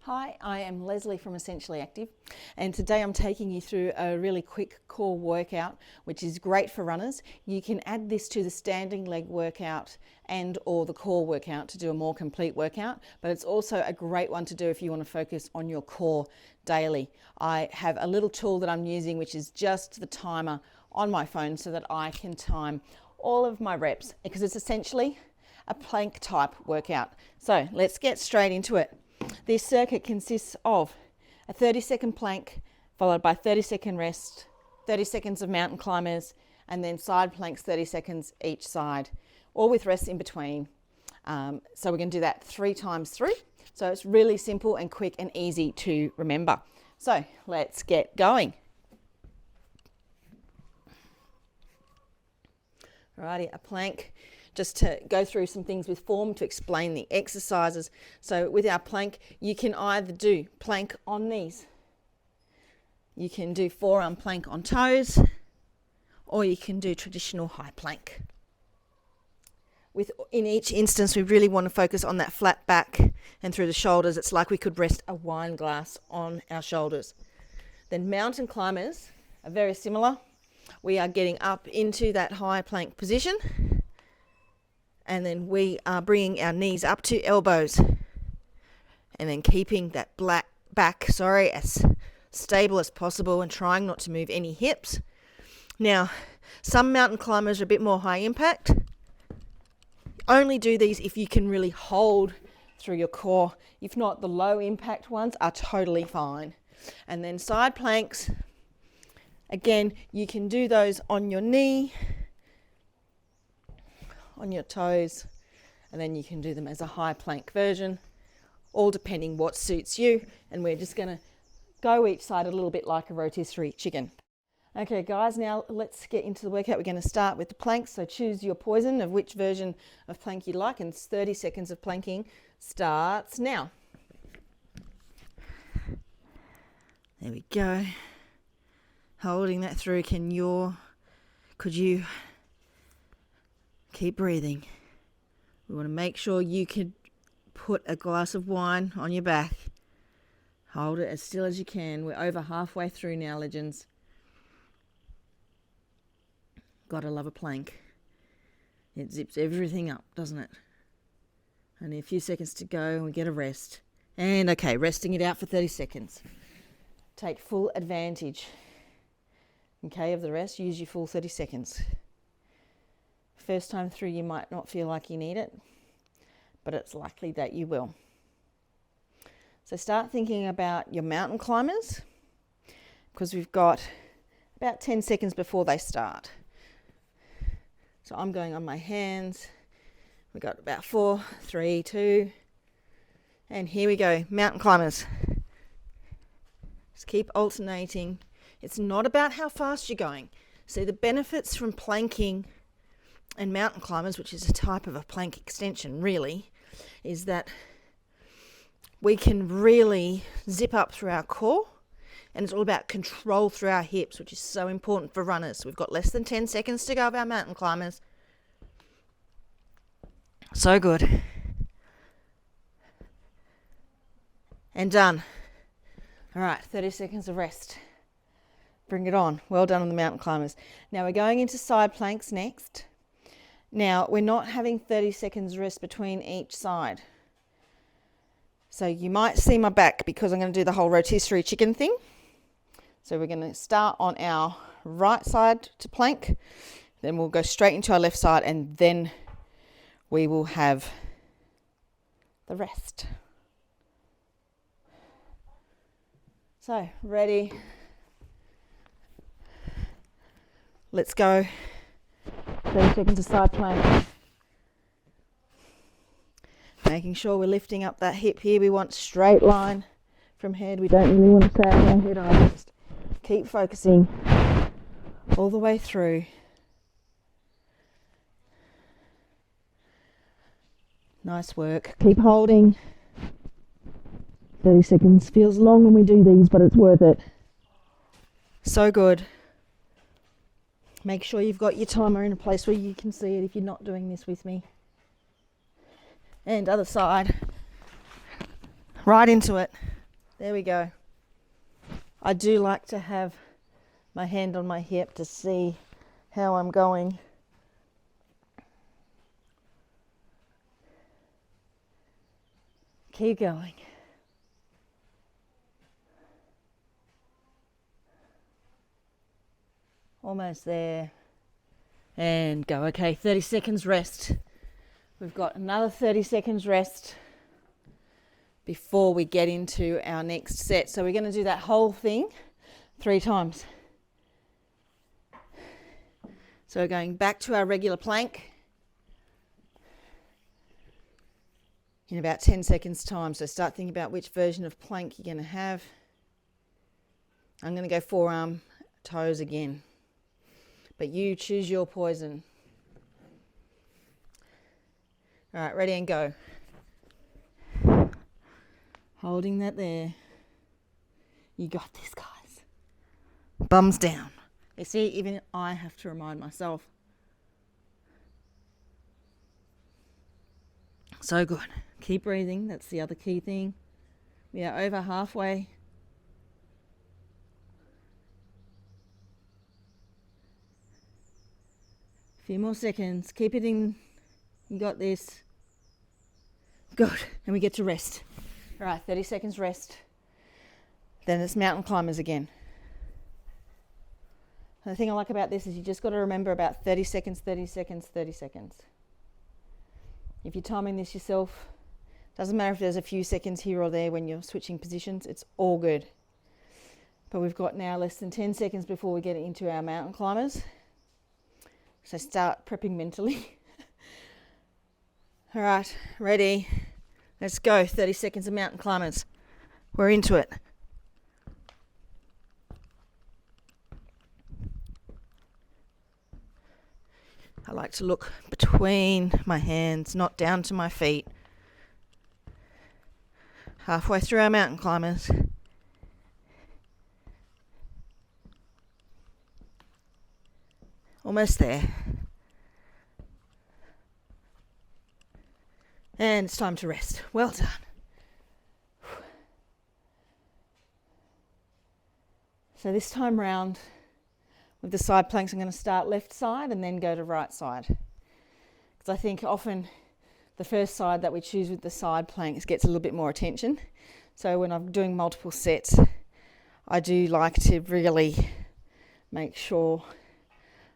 Hi, I am Leslie from Essentially Active, and today I'm taking you through a really quick core workout which is great for runners. You can add this to the standing leg workout and or the core workout to do a more complete workout, but it's also a great one to do if you want to focus on your core daily. I have a little tool that I'm using which is just the timer on my phone so that I can time all of my reps because it's essentially a plank type workout. So let's get straight into it. This circuit consists of a 30-second plank followed by 30-second rest, 30 seconds of mountain climbers, and then side planks 30 seconds each side, all with rest in between. So we're going to do that 3 times through. So it's really simple and quick and easy to remember. So let's get going. Alrighty, a plank. Just to go through some things with form to explain the exercises. So with our plank, you can either do plank on knees, you can do forearm plank on toes, or you can do traditional high plank. In each instance, we really want to focus on that flat back and through the shoulders. It's like we could rest a wine glass on our shoulders. Then mountain climbers are very similar. We are getting up into that high plank position, and then we are bringing our knees up to elbows and then keeping that back as stable as possible and trying not to move any hips. Now, some mountain climbers are a bit more high impact. Only do these if you can really hold through your core. If not, the low impact ones are totally fine. And then side planks, again, you can do those on your knee, on your toes, and then you can do them as a high plank version, all depending what suits you. And we're just going to go each side a little bit like a rotisserie chicken. Okay guys, now let's get into the workout. We're going to start with the planks, so choose your poison of which version of plank you like, and 30 seconds of planking starts now. There we go. Holding that through, could you keep breathing? We want to make sure you could put a glass of wine on your back. Hold it as still as you can. We're over halfway through now, legends. Gotta love a plank. It zips everything up, doesn't it? Only a few seconds to go and we get a rest. And okay, resting it out for 30 seconds. Take full advantage, okay, of the rest. Use your full 30 seconds. First time through, you might not feel like you need it, but it's likely that you will. So start thinking about your mountain climbers, because we've got about 10 seconds before they start. So I'm going on my hands. We've got about 4, 3, 2, and here we go. Mountain climbers. Just keep alternating. It's not about how fast you're going. See, the benefits from planking and mountain climbers, which is a type of a plank extension really, is that we can really zip up through our core, and it's all about control through our hips, which is so important for runners. We've got less than 10 seconds to go of our mountain climbers. So good. And done. All right, 30 seconds of rest. Bring it on. Well done on the mountain climbers. Now we're going into side planks next. Now, we're not having 30 seconds rest between each side. So you might see my back because I'm going to do the whole rotisserie chicken thing. So we're going to start on our right side to plank. Then we'll go straight into our left side, and then we will have the rest. So, ready? Let's go. 30 seconds of side plank. Making sure we're lifting up that hip here. We want straight line from head. We don't really want to sag our head either. Just keep focusing all the way through. Nice work. Keep holding. 30 seconds feels long when we do these, but it's worth it. So good. Make sure you've got your timer in a place where you can see it if you're not doing this with me. And other side. Right into it. There we go. I do like to have my hand on my hip to see how I'm going. Keep going. Almost there. And go. Okay, 30 seconds rest. We've got another 30 seconds rest before we get into our next set. So we're going to do that whole thing 3 times. So we're going back to our regular plank in about 10 seconds time. So start thinking about which version of plank you're going to have. I'm going to go forearm toes again, but you choose your poison. All right, ready and go. Holding that there. You got this, guys. Bums down. You see, even I have to remind myself. So good. Keep breathing. That's the other key thing. We are over halfway. A few more seconds. Keep it in. You got this. Good. And we get to rest. All right, 30 seconds rest. Then it's mountain climbers again. And the thing I like about this is you just got to remember about 30 seconds, 30 seconds, 30 seconds. If you're timing this yourself, doesn't matter if there's a few seconds here or there when you're switching positions, it's all good. But we've got now less than 10 seconds before we get into our mountain climbers. So start prepping mentally. All right, ready? Let's go. 30 seconds of mountain climbers. We're into it. I like to look between my hands, not down to my feet. Halfway through our mountain climbers. Almost there. And it's time to rest. Well done. So this time round, with the side planks, I'm going to start left side and then go to right side. Because I think often the first side that we choose with the side planks gets a little bit more attention. So when I'm doing multiple sets, I do like to really make sure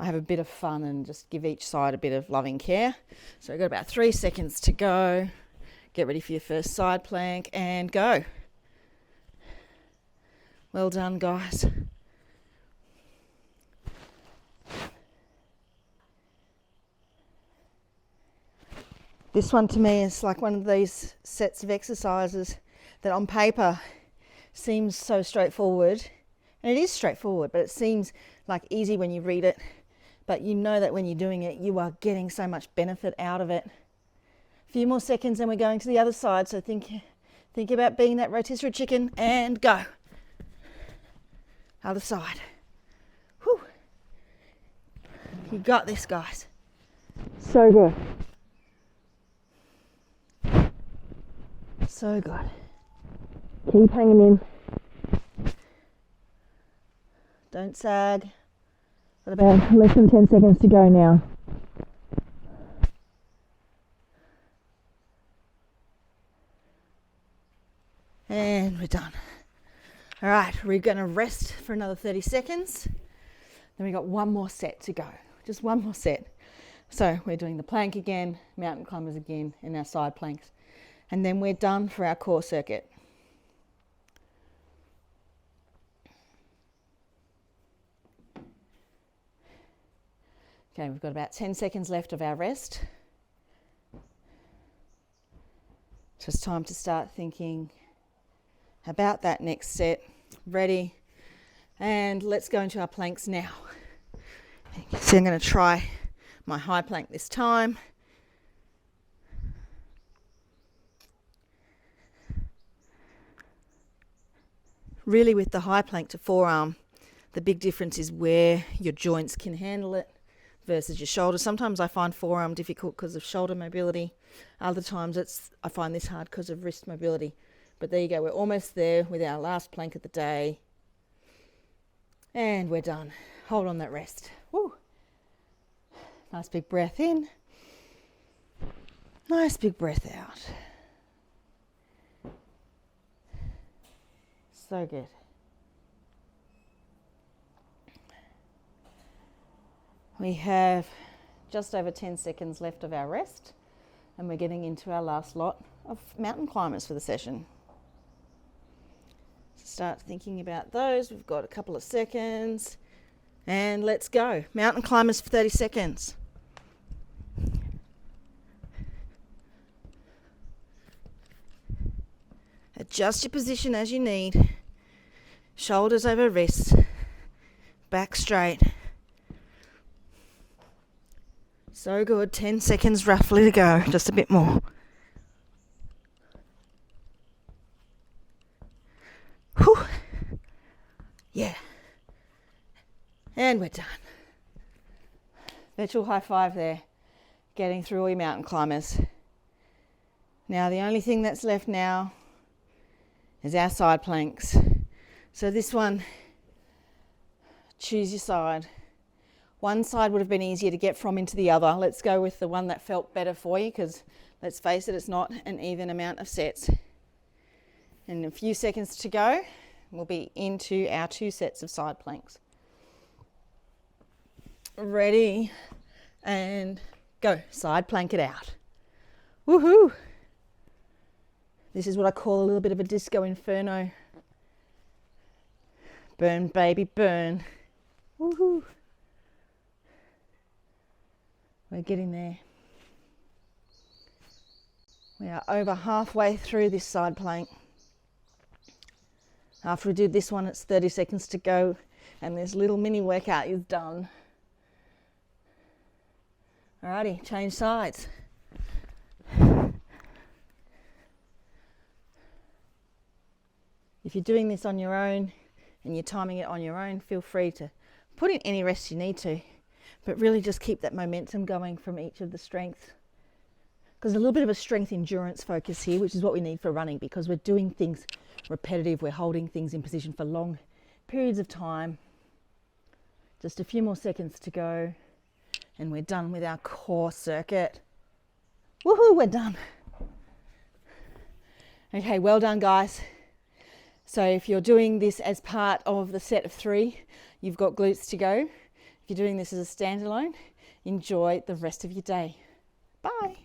I have a bit of fun and just give each side a bit of loving care. So we've got about 3 seconds to go. Get ready for your first side plank and go. Well done, guys. This one to me is like one of these sets of exercises that on paper seems so straightforward. And it is straightforward, but it seems like easy when you read it. But you know that when you're doing it, you are getting so much benefit out of it. A few more seconds and we're going to the other side. So think about being that rotisserie chicken and go. Other side. Whew. You got this, guys. So good. So good. Keep hanging in. Don't sag. Got about less than 10 seconds to go now. And we're done. All right, we're going to rest for another 30 seconds. Then we've got one more set to go. Just one more set. So we're doing the plank again, mountain climbers again, and our side planks. And then we're done for our core circuit. Okay, we've got about 10 seconds left of our rest. So it's time to start thinking about that next set. Ready? And let's go into our planks now. So I'm going to try my high plank this time. Really with the high plank to forearm, the big difference is where your joints can handle it versus your shoulder. Sometimes I find forearm difficult because of shoulder mobility. Other times I find this hard because of wrist mobility. But there you go, we're almost there with our last plank of the day. And we're done. Hold on that rest. Woo. Nice big breath in. Nice big breath out. So good. We have just over 10 seconds left of our rest, and we're getting into our last lot of mountain climbers for the session. Start thinking about those. We've got a couple of seconds, and let's go. Mountain climbers for 30 seconds. Adjust your position as you need. Shoulders over wrists. Back straight. So good. 10 seconds roughly to go. Just a bit more. Whew. Yeah. And we're done. Virtual high five there. Getting through all your mountain climbers. Now the only thing that's left now is our side planks. So this one, choose your side. One side would have been easier to get from into the other. Let's go with the one that felt better for you, because let's face it, it's not an even amount of sets. In a few seconds to go, we'll be into our 2 sets of side planks. Ready, and go. Side plank it out. Woohoo! This is what I call a little bit of a disco inferno. Burn, baby, burn. Woohoo! We're getting there. We are over halfway through this side plank. After we do this one, it's 30 seconds to go, and this little mini workout is done. Alrighty, change sides. If you're doing this on your own and you're timing it on your own, feel free to put in any rest you need to, but really just keep that momentum going from each of the strengths. Because a little bit of a strength endurance focus here, which is what we need for running, because we're doing things repetitive, we're holding things in position for long periods of time. Just a few more seconds to go, and we're done with our core circuit. Woohoo, we're done. Okay, well done, guys. So if you're doing this as part of the set of 3, you've got glutes to go. If you're doing this as a standalone, enjoy the rest of your day. Bye.